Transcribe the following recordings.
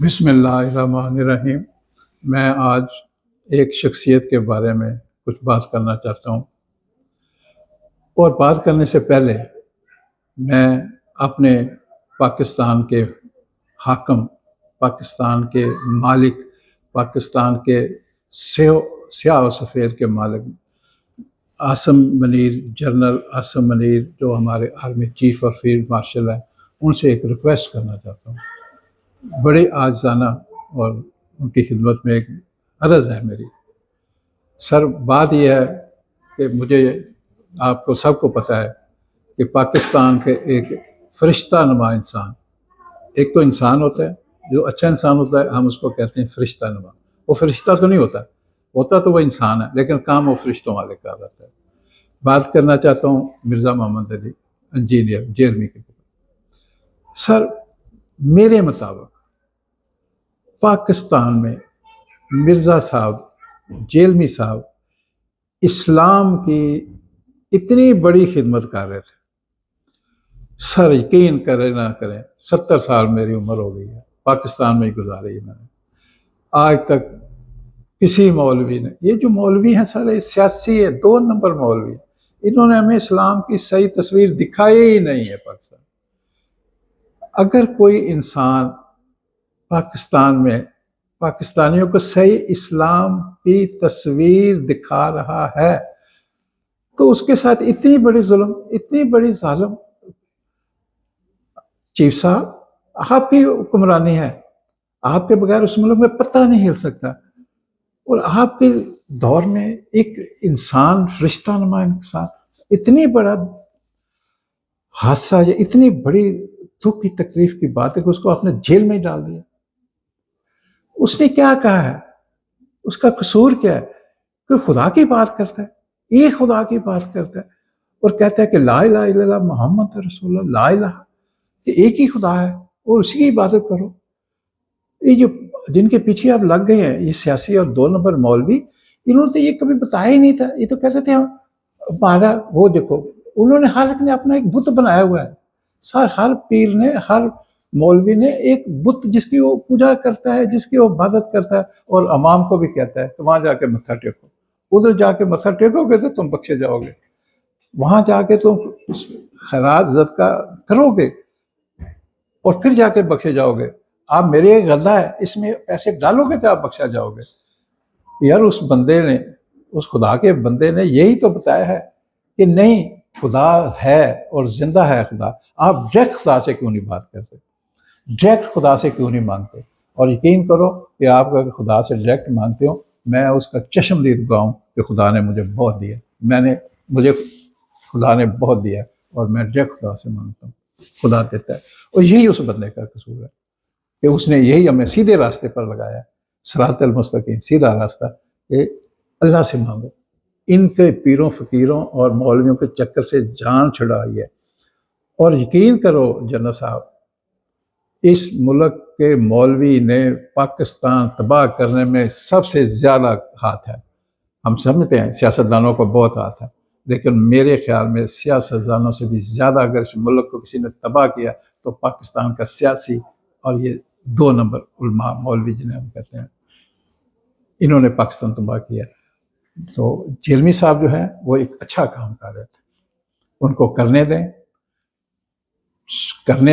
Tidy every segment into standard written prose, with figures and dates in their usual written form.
بسم اللہ الرحمن الرحیم۔ میں آج ایک شخصیت کے بارے میں کچھ بات کرنا چاہتا ہوں، اور بات کرنے سے پہلے میں اپنے پاکستان کے حاکم، پاکستان کے مالک، پاکستان کے سیاہ و سفید کے مالک عاصم منیر، جنرل عاصم منیر جو ہمارے آرمی چیف اور فیلڈ مارشل ہیں، ان سے ایک ریکویسٹ کرنا چاہتا ہوں۔ بڑے عاجزانہ اور ان کی خدمت میں ایک عرض ہے میری۔ سر، بات یہ ہے کہ مجھے، آپ کو سب کو پتہ ہے کہ پاکستان کے ایک فرشتہ نما انسان، ایک تو انسان ہوتا ہے جو اچھا انسان ہوتا ہے، ہم اس کو کہتے ہیں فرشتہ نما۔ وہ فرشتہ تو نہیں ہوتا تو وہ انسان ہے، لیکن کام وہ فرشتوں والے کر رہتا ہے۔ بات کرنا چاہتا ہوں مرزا محمد علی انجینئر جیرمی کے۔ سر، میرے مطابق پاکستان میں مرزا صاحب، جیلمی صاحب اسلام کی اتنی بڑی خدمت کر رہے تھے۔ سر، یقین کریں نہ کریں، 70 سال میری عمر ہو گئی ہے، پاکستان میں ہی گزاری ہے میں نے۔ آج تک کسی مولوی نے، یہ جو مولوی ہیں سر، یہ سیاسی ہے، 2 نمبر مولوی ہیں، انہوں نے ہمیں اسلام کی صحیح تصویر دکھائی ہی نہیں ہے پاکستان۔ اگر کوئی انسان پاکستان میں پاکستانیوں کو صحیح اسلام کی تصویر دکھا رہا ہے تو اس کے ساتھ اتنی بڑی ظلم، اتنی بڑی ظالم۔ چیف صاحب، آپ کی حکمرانی ہے، آپ کے بغیر اس ملک میں پتہ نہیں ہل سکتا، اور آپ کے دور میں ایک انسان، فرشتہ نما انسان، اتنی بڑا حادثہ یا اتنی بڑی دکھ کی تکلیف کی بات ہے کہ اس کو آپ نے جیل میں ڈال دیا۔ اس نے کیا کہا ہے؟ اس کا قصور کیا ہے؟ کہ خدا کی بات کرتا ہے، ایک خدا کی بات کرتا ہے، اور کہتا ہے کہ لا الہ الا اللہ محمد رسول اللہ، لا الہ، کہ ایک ہی خدا ہے اور اسی کی عبادت کرو۔ یہ جو جن کے پیچھے آپ لگ گئے ہیں، یہ سیاسی اور 2 نمبر مولوی، انہوں نے تو یہ کبھی بتایا ہی نہیں تھا۔ یہ تو کہتے تھے ہمارا وہ دیکھو، انہوں نے ہر ایک نے اپنا ایک بت بنایا ہوا ہے سر۔ ہر پیر نے، ہر مولوی نے ایک بت جس کی وہ پوجا کرتا ہے، جس کی وہ عبادت کرتا ہے، اور عوام کو بھی کہتا ہے کہ وہاں جا کے متھا ٹیکو، ادھر جا کے متھا ٹیکو گے تو تم بخشے جاؤ گے، وہاں جا کے تم خیرات صدقہ کرو گے اور پھر جا کے بخشے جاؤ گے۔ آپ میرے ایک غلہ ہے، اس میں پیسے ڈالو گے تو آپ بخشا جاؤ گے۔ یار، اس بندے نے، اس خدا کے بندے نے یہی تو بتایا ہے کہ نہیں، خدا ہے اور زندہ ہے خدا۔ آپ ڈائریکٹ خدا سے کیوں نہیں بات کرتے؟ ڈائریکٹ خدا سے کیوں نہیں مانگتے؟ اور یقین کرو کہ آپ اگر خدا سے ڈائریکٹ مانگتے ہو، میں اس کا چشمدید گواہ ہوں کہ خدا نے مجھے بہت دیا، مجھے خدا نے بہت دیا، اور میں ڈائریکٹ خدا سے مانگتا ہوں، خدا دیتا ہے۔ اور یہی اس بندے کا قصور ہے کہ اس نے یہی ہمیں سیدھے راستے پر لگایا ہے، صراط المستقیم، سیدھا راستہ، کہ اللہ سے مانگو۔ ان کے پیروں فقیروں اور مولویوں کے چکر سے جان چھڑائی ہے۔ اور یقین کرو جنرل صاحب، اس ملک کے مولوی نے پاکستان تباہ کرنے میں سب سے زیادہ ہاتھ ہے۔ ہم سمجھتے ہیں سیاستدانوں کو بہت ہاتھ ہے، لیکن میرے خیال میں سیاستدانوں سے بھی زیادہ اگر اس ملک کو کسی نے تباہ کیا تو پاکستان کا سیاسی اور یہ 2 نمبر علماء، مولوی جنہیں ہم کہتے ہیں، انہوں نے پاکستان تباہ کیا۔ تو جیلمی صاحب جو ہیں وہ ایک اچھا کام کر رہے تھے، ان کو کرنے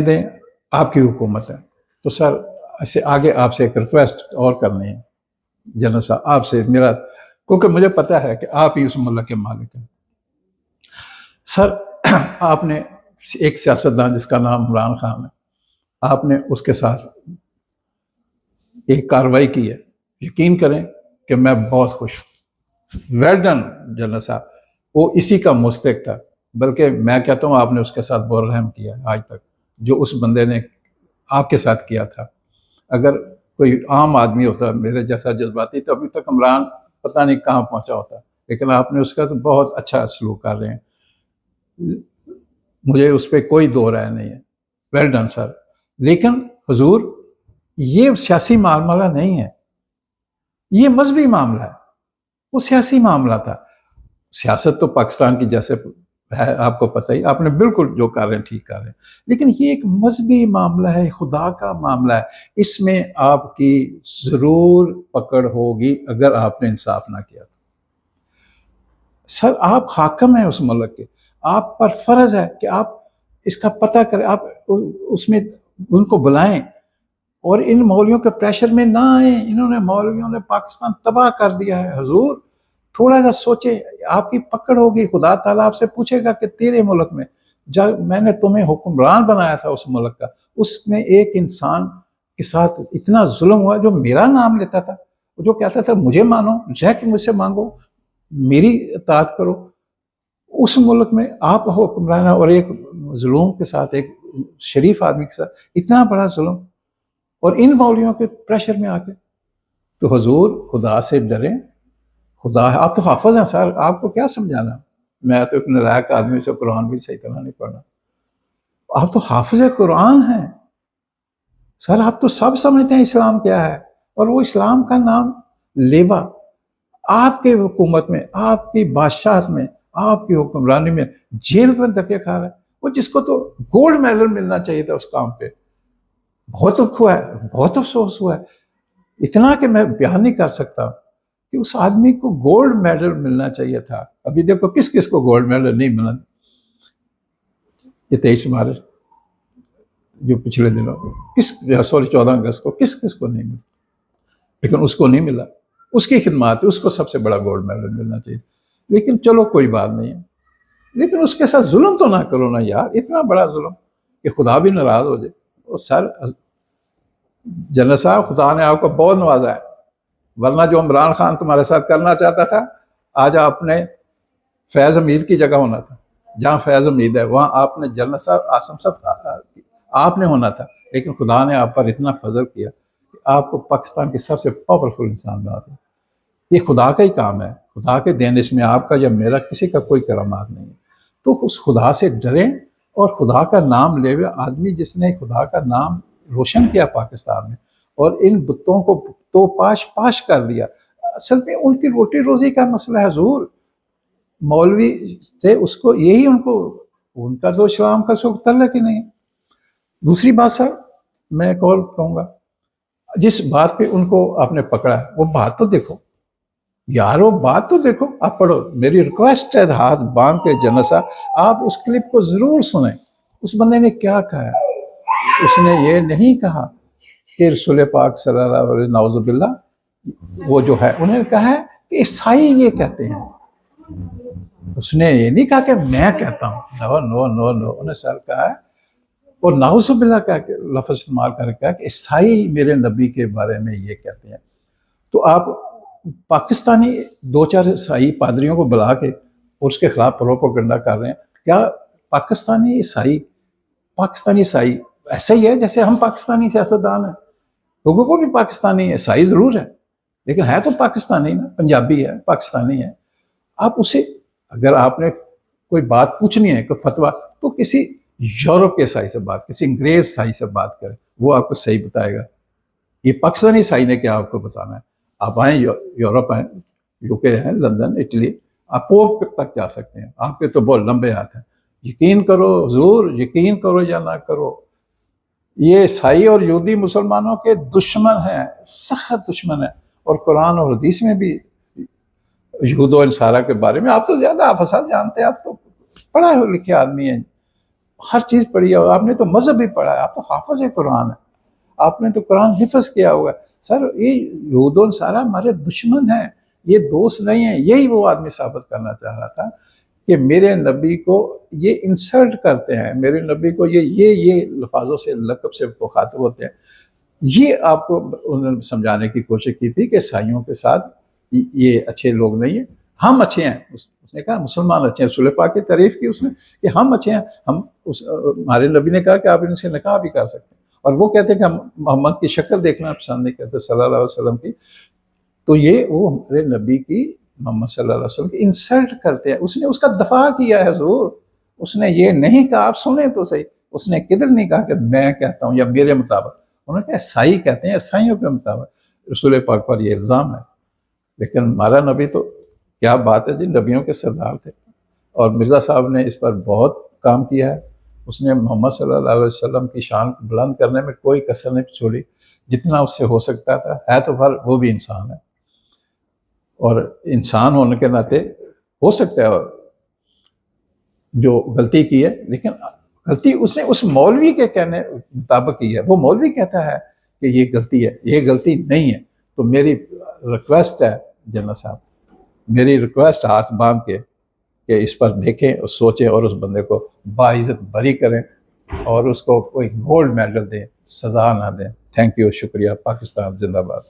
دیں، آپ کی حکومت ہے۔ تو سر، ایسے آگے آپ سے ایک ریکویسٹ اور کرنی ہے جنرل صاحب، آپ سے میرا، کیونکہ مجھے پتہ ہے کہ آپ ہی اس ملک کے مالک ہیں۔ سر، آپ نے ایک سیاستدان جس کا نام عمران خان ہے، آپ نے اس کے ساتھ ایک کارروائی کی ہے، یقین کریں کہ میں بہت خوش ہوں۔ ویل ڈن جنرل صاحب، وہ اسی کا مستحق تھا، بلکہ میں کہتا ہوں آپ نے اس کے ساتھ بہت رحم کیا آج تک، جو اس بندے نے آپ کے ساتھ کیا تھا۔ اگر کوئی عام آدمی ہوتا میرے جیسا جذباتی تو ابھی تک عمران پتہ نہیں کہاں پہنچا ہوتا، لیکن آپ نے اس کا تو بہت اچھا سلوک کر رہے ہیں، مجھے اس پہ کوئی دو رائے نہیں ہے۔ ویل ڈن سر۔ لیکن حضور، یہ سیاسی معاملہ نہیں ہے، یہ مذہبی معاملہ ہے۔ وہ سیاسی معاملہ تھا۔ سیاست تو پاکستان کی جیسے ہے، آپ کو پتہ ہی، آپ نے بالکل جو کر رہے ہیں ٹھیک کر رہے ہیں، لیکن یہ ایک مذہبی معاملہ ہے، خدا کا معاملہ ہے، اس میں آپ کی ضرور پکڑ ہوگی اگر آپ نے انصاف نہ کیا۔ سر آپ حاکم ہیں اس ملک کے، آپ پر فرض ہے کہ آپ اس کا پتہ کریں، آپ اس میں ان کو بلائیں اور ان مولویوں کے پریشر میں نہ آئیں۔ انہوں نے مولویوں نے پاکستان تباہ کر دیا ہے۔ حضور تھوڑا سا سوچیں، آپ کی پکڑ ہوگی، خدا تعالیٰ آپ سے پوچھے گا کہ تیرے ملک میں جب میں نے تمہیں حکمران بنایا تھا اس ملک کا، اس میں ایک انسان کے ساتھ اتنا ظلم ہوا جو میرا نام لیتا تھا، جو کہتا تھا مجھے مانو، جا کے مجھ سے مانگو، میری اطاعت کرو۔ اس ملک میں آپ حکمران اور ایک ظلم کے ساتھ، ایک شریف آدمی کے ساتھ اتنا بڑا ظلم، اور ان مولویوں کے پریشر میں آ کے، تو حضور خدا سے ڈریں۔ خدا ہے، آپ تو حافظ ہیں سر، آپ کو کیا سمجھانا، میں تو ایک نالائق آدمی سے قرآن بھی صحیح طرح نہیں پڑھنا، آپ تو حافظ قرآن ہیں سر، آپ تو سب سمجھتے ہیں اسلام کیا ہے، اور وہ اسلام کا نام لیوا آپ کے حکومت میں، آپ کی بادشاہت میں، آپ کی حکمرانی میں جیل میں دھکے کھا رہا ہے، وہ جس کو تو گولڈ میڈل ملنا چاہیے تھا اس کام پہ۔ بہت دکھ ہوا ہے، بہت افسوس ہوا ہے، اتنا کہ میں بیان نہیں کر سکتا کہ اس آدمی کو گولڈ میڈل ملنا چاہیے تھا۔ ابھی دیکھو کس کس کو گولڈ میڈل نہیں ملا، یہ 23 مارچ جو پچھلے دنوں کس 14 اگست کو کس کس کو نہیں ملا، لیکن اس کو نہیں ملا، اس کی خدمات، اس کو سب سے بڑا گولڈ میڈل ملنا چاہیے۔ لیکن چلو کوئی بات نہیں ہے، لیکن اس کے ساتھ ظلم تو نہ کرو نا یار، اتنا بڑا ظلم کہ خدا بھی ناراض ہو جائے۔ اور سر جنرل صاحب، خدا نے آپ کو بہت نوازا ہے، ورنہ جو عمران خان تمہارے ساتھ کرنا چاہتا تھا، آج آپ نے فیض حمید کی جگہ ہونا تھا، جہاں فیض حمید ہے وہاں آپ نے جنرل صاحب عاصم صاحب آپ نے ہونا تھا، لیکن خدا نے آپ پر اتنا فضل کیا کہ آپ کو پاکستان کے سب سے پاورفل انسان بنا دیا۔ یہ خدا کا ہی کام ہے، خدا کے دین، اس میں آپ کا یا میرا کسی کا کوئی کرامات نہیں ہے۔ تو اس خدا سے ڈریں، اور خدا کا نام لے ہوئے آدمی جس نے خدا کا نام روشن کیا پاکستان میں، اور ان بتوں کو تو پاش کر دیا، اصل میں ان کی روٹی روزی کا مسئلہ ہے حضور۔ مولوی سے اس کو یہی، ان کا تو اسلام کا سوک تعلق ہی نہیں ہے۔ دوسری بات سر، میں ایک اور کہوں گا، جس بات پہ ان کو آپ نے پکڑا ہے وہ بات تو دیکھو یار، وہ بات تو دیکھو، آپ پڑھو، میری ریکویسٹ ہے، ہاتھ باندھ کے جنرل صاحب آپ اس کلپ کو ضرور سنیں۔ اس بندے نے کیا کہا ہے، اس نے یہ نہیں کہا کہ رسول پاک صلی اللہ علیہ وسلم، نعوذ باللہ، وہ جو ہے انہوں نے کہا ہے کہ عیسائی یہ کہتے ہیں، اس نے یہ نہیں کہا کہ میں کہتا ہوں، نو نو نو نو، انہوں نے سر کہا ہے، اور نعوذ باللہ کا لفظ استعمال کر کے کہا کہ عیسائی میرے نبی کے بارے میں یہ کہتے ہیں۔ تو آپ پاکستانی 2-4 عیسائی پادریوں کو بلا کے اور اس کے خلاف پروپیگنڈا کر رہے ہیں، کیا پاکستانی عیسائی ایسا ہی ہے جیسے ہم پاکستانی سیاستدان ہیں؟ لوگوں کو بھی پاکستانی عیسائی ضرور ہے، لیکن ہے تو پاکستانی نا، پنجابی ہے، پاکستانی ہے۔ آپ اسے، اگر آپ نے کوئی بات پوچھنی ہے، کوئی فتویٰ، تو کسی یورپ کے عیسائی سے بات، کسی انگریز عیسائی سے بات کریں، وہ آپ کو صحیح بتائے گا۔ یہ پاکستانی عیسائی نے کیا آپ کو بتانا ہے؟ آپ آئیں، یورپ آئیں، UK ہے، لندن، اٹلی، آپ پوپ تک جا سکتے ہیں، آپ کے تو بہت لمبے ہاتھ ہیں۔ یقین کرو حضور، یقین کرو یا نہ کرو، یہ عیسائی اور یہودی مسلمانوں کے دشمن ہیں، سخت دشمن ہیں، اور قرآن اور حدیث میں بھی یہود و نصارہ کے بارے میں آپ تو زیادہ آپ جانتے ہیں، آپ تو پڑھا لکھے آدمی ہیں، ہر چیز پڑھی ہے، اور آپ نے تو مذہب بھی پڑھا ہے، آپ تو حافظ قرآن ہے، آپ نے تو قرآن حفظ کیا ہوا ہے۔ سر یہ یہود و نصارہ ہمارے دشمن ہیں، یہ دوست نہیں ہیں۔ یہی وہ آدمی ثابت کرنا چاہ رہا تھا کہ میرے نبی کو یہ انسلٹ کرتے ہیں، میرے نبی کو یہ لفاظوں سے، لقب سے مخاطب ہوتے ہیں۔ یہ آپ کو انہوں نے سمجھانے کی کوشش کی تھی کہ عیسائیوں کے ساتھ یہ اچھے لوگ نہیں ہیں، ہم اچھے ہیں۔ اس نے کہا مسلمان اچھے ہیں، رسول پاک کی تعریف کی اس نے کہ ہم اچھے ہیں، ہمارے نبی نے کہا کہ آپ ان سے نکاح بھی کر سکتے ہیں، اور وہ کہتے ہیں کہ ہم محمد کی شکل دیکھنا پسند نہیں کرتے صلی اللہ علیہ وسلم کی۔ تو یہ وہ ہمارے نبی کی، محمد صلی اللہ علیہ وسلم کی انسلٹ کرتے ہیں۔ اس نے اس کا دفاع کیا ہے حضور، اس نے یہ نہیں کہا، آپ سنیں تو صحیح، اس نے کدھر نہیں کہا کہ میں کہتا ہوں یا میرے مطابق، انہوں نے کہا عیسائی کہتے ہیں، عیسائیوں کے مطابق رسول پاک پر یہ الزام ہے۔ لیکن ہمارا نبی تو کیا بات ہے جی، نبیوں کے سردار تھے، اور مرزا صاحب نے اس پر بہت کام کیا ہے. اس نے محمد صلی اللہ علیہ وسلم کی شان بلند کرنے میں کوئی کسر نہیں چھوڑی. جتنا اس سے ہو سکتا تھا، ہے تو پر وہ بھی انسان ہے، اور انسان ہونے کے ناطے ہو سکتا ہے جو غلطی کی ہے، لیکن غلطی اس نے اس مولوی کے کہنے مطابق کی ہے. وہ مولوی کہتا ہے کہ یہ غلطی ہے، یہ غلطی نہیں ہے. تو میری ریکویسٹ ہے جنرل صاحب، میری ریکویسٹ ہاتھ باندھ کے کہ اس پر دیکھیں اور سوچیں اور اس بندے کو باعزت بری کریں اور اس کو کوئی گولڈ میڈل دیں، سزا نہ دیں. تھینک یو، شکریہ. پاکستان زندہ باد.